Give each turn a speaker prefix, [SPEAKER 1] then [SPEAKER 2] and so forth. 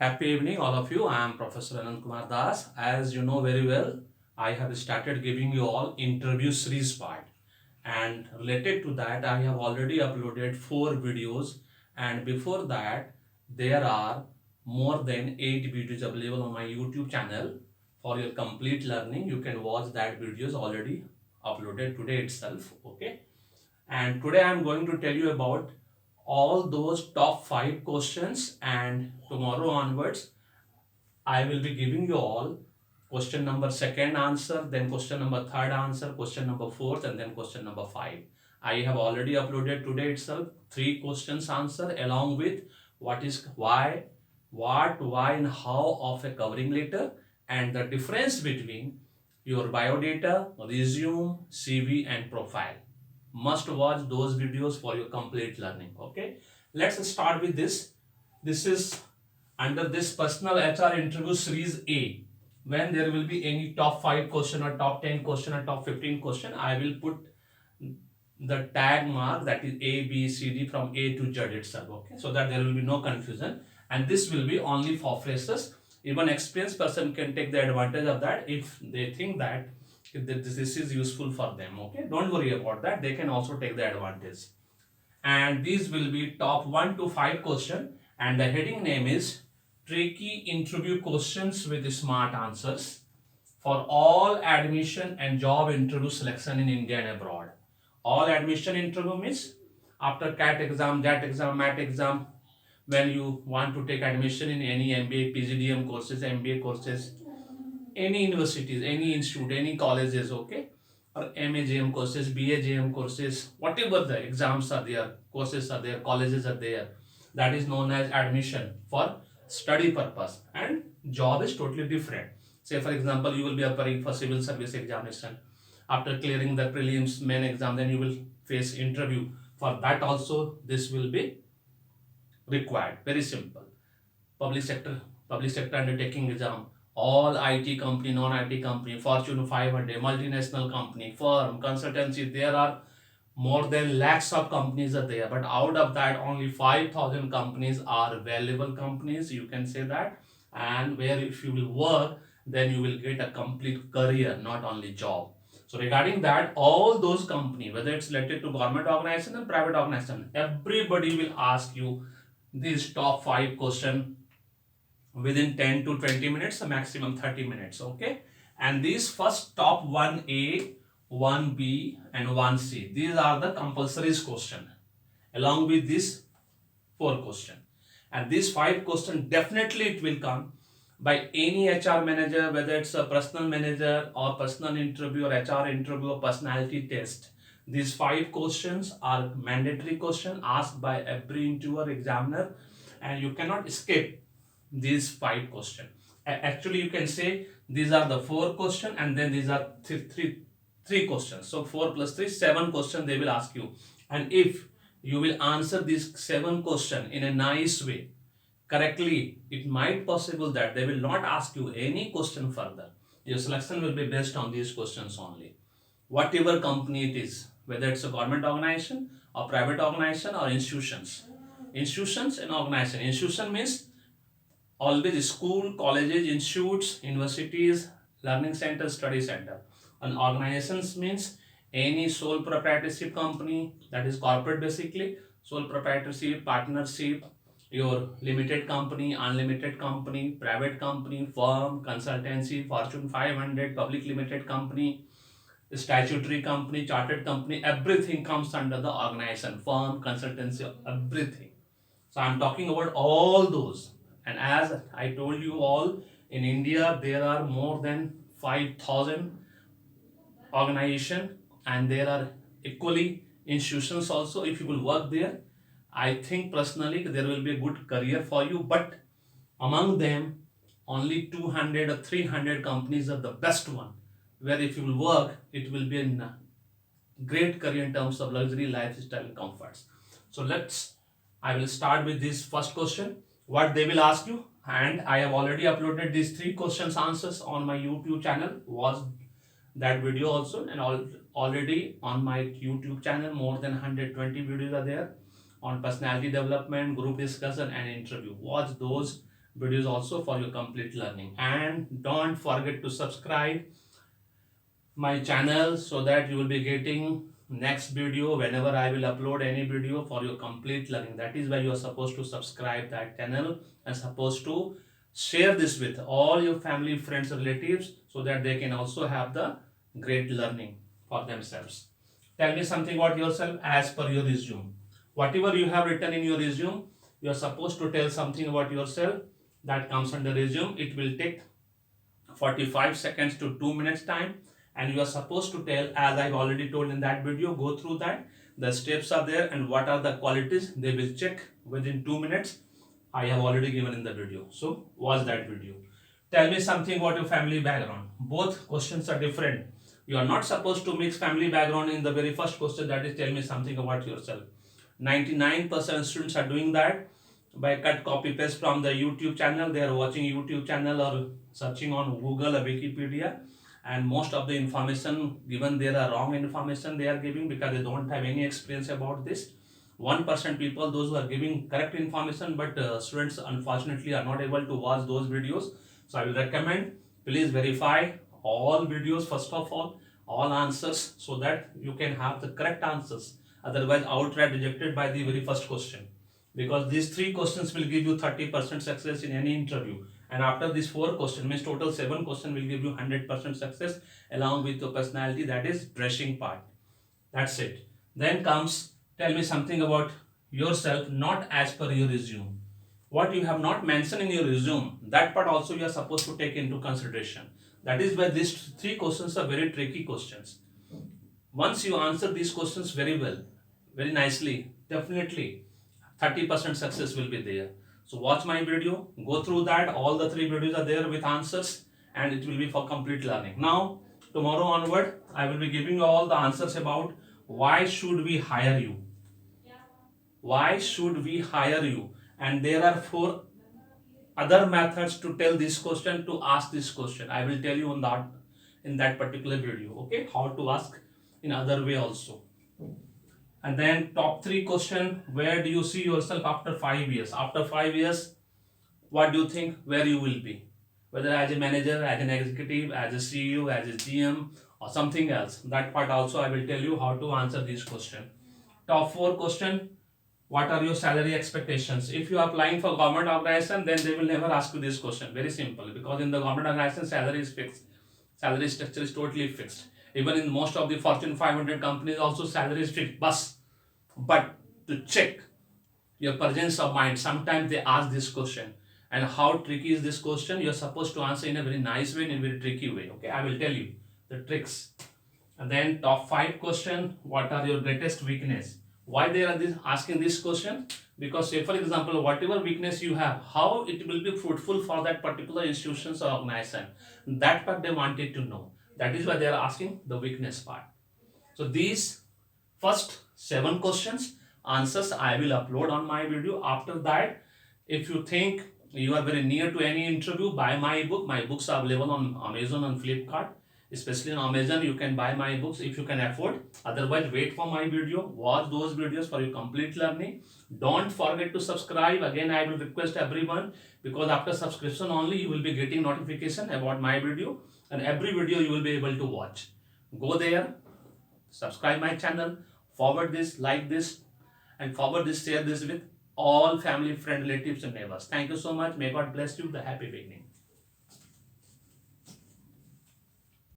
[SPEAKER 1] Happy evening, all of you. I am Professor Anand Kumar Das. As you know very well, I have started giving you all interview series part. And related to that, I have already uploaded 4 videos. And before that, there are more than 8 videos available on my YouTube channel for your complete learning. You can watch that videos already uploaded today itself. Okay. And today I am going to tell you about all those top 5 questions, and tomorrow onwards I will be giving you all question number second answer, then question number third answer, question number fourth, and then question number 5. I have already uploaded today itself 3 questions answer along with what is why, what, why, and how of a covering letter, and the difference between your biodata, resume, CV, and profile. Must watch those videos for your complete learning. Okay, let's start with this. This is under this personal HR interview series A. When there will be any top 5 question or top 10 question or top 15 question, I will put the tag mark, that is A, B, C, D, from A to Z itself. Okay, so that there will be no confusion, and this will be only for freshers. Even experienced person can take the advantage of that if they think that this is useful for them. Okay, don't worry about that, they can also take the advantage. And these will be top 1 to 5 question, and the heading name is tricky interview questions with smart answers for all admission and job interview selection in India and abroad. All admission interview means after CAT exam, JAT exam, MAT exam, when you want to take admission in any MBA, PGDM courses, MBA courses, any universities, any institute, any colleges, okay, or MAGM courses, BAGM courses, whatever the exams are there, courses are there, colleges are there, that is known as admission for study purpose, and job is totally different. Say for example, you will be applying for civil service examination. After clearing the prelims, main exam, then you will face interview. For that also, this will be required. Very simple. Public sector, public sector undertaking exam, all IT company, non-IT company, Fortune 500, multinational company, firm, consultancy, there are more than lakhs of companies are there, but out of that only 5,000 companies are valuable companies, you can say that. And where if you will work, then you will get a complete career, not only job. So regarding that, all those company, whether it's related to government organization and private organization, everybody will ask you these top 5 question within 10 to 20 minutes, a maximum 30 minutes. Okay, and these first top 1A, 1B, and 1C, these are the compulsory question along with this 4 question. And these 5 question definitely it will come by any HR manager, whether it's a personal manager or personal interview or HR interview or personality test. These 5 questions are mandatory question asked by every interviewer examiner, and you cannot escape these 5 question. Actually, you can say these are the 4 question, and then these are three questions. So 4 plus 3, 7 question they will ask you. And if you will answer these 7 question in a nice way, correctly, it might possible that they will not ask you any question further. Your selection will be based on these questions only. Whatever company it is, whether it's a government organization or private organization or institutions. Institutions and organization. Institution means always school, colleges, institutes, universities, learning center, study center. And organizations means any sole proprietorship company, that is corporate basically, sole proprietorship, partnership, your limited company, unlimited company, private company, firm, consultancy, Fortune 500, public limited company, statutory company, chartered company, everything comes under the organization, firm, consultancy, everything. So I'm talking about all those. And as I told you all, in India there are more than 5,000 organization, and there are equally institutions also. If you will work there, I think personally there will be a good career for you. But among them, only 200 or 300 companies are the best one, where if you will work, it will be a great career in terms of luxury lifestyle and comforts. So I will start with this first question, what they will ask you. And I have already uploaded these 3 questions answers on my YouTube channel, was that video also, and already on my YouTube channel more than 120 videos are there on personality development, group discussion, and interview. Watch those videos also for your complete learning. And don't forget to subscribe my channel so that you will be getting next video whenever I will upload any video for your complete learning. That is why you are supposed to subscribe that channel and supposed to share this with all your family, friends, relatives so that they can also have the great learning for themselves. Tell me something about yourself as per your resume. Whatever you have written in your resume, you are supposed to tell something about yourself that comes under resume. It will take 45 seconds to 2 minutes time, and you are supposed to tell, as I've already told in that video, go through that. The steps are there and what are the qualities they will check within 2 minutes. I have already given in the video, so watch that video. Tell me something about your family background. Both questions are different. You are not supposed to mix family background in the very first question, that is tell me something about yourself. 99% students are doing that by cut copy paste from the YouTube channel. They are watching YouTube channel or searching on Google or Wikipedia, and most of the information given there are wrong information they are giving because they don't have any experience about this. 1% people, those who are giving correct information, but students unfortunately are not able to watch those videos. So I will recommend, please verify all videos first of all answers, so that you can have the correct answers. Otherwise outright rejected by the very first question, because these 3 questions will give you 30% success in any interview, and after this 4 question means total 7 question will give you 100% success along with your personality, that is dressing part. That's it. Then comes, tell me something about yourself not as per your resume. What you have not mentioned in your resume, that part also you are supposed to take into consideration. That is why these 3 questions are very tricky questions. Once you answer these questions very well, very nicely, definitely 30% success will be there. So watch my video, go through that. All the 3 videos are there with answers, and it will be for complete learning. Now, tomorrow onward, I will be giving you all the answers about why should we hire you. Why should we hire you? And there are 4 other methods to tell this question, to ask this question. I will tell you on that in that particular video. Okay, how to ask in other way also. And then top 3 question, where do you see yourself after 5 years? After 5 years, what do you think where you will be? Whether as a manager, as an executive, as a CEO, as a GM, or something else. That part also I will tell you how to answer this question. Top 4 question, what are your salary expectations? If you are applying for government organization, then they will never ask you this question. Very simple, because in the government organization, salary is fixed. Salary structure is totally fixed. Even in most of the Fortune 500 companies also salary is fixed. But to check your presence of mind, sometimes they ask this question. And how tricky is this question? You are supposed to answer in a very nice way, in a very tricky way. Okay, I will tell you the tricks. And then top 5 question, what are your greatest weakness? Why they are asking this question? Because say for example, whatever weakness you have, how it will be fruitful for that particular institutions or organization. That part they wanted to know. That is why they are asking the weakness part. So these first 7 questions answers I will upload on my video. After that, if you think you are very near to any interview, buy my book. My books are available on Amazon and Flipkart. Especially on Amazon, you can buy my books if you can afford. Otherwise, wait for my video. Watch those videos for your complete learning. Don't forget to subscribe. Again, I will request everyone, because after subscription only you will be getting notification about my video, and every video you will be able to watch. Go there, subscribe my channel, forward this, like this, and forward this, share this with all family, friend, relatives, and neighbors. Thank you so much. May God bless you. The happy beginning.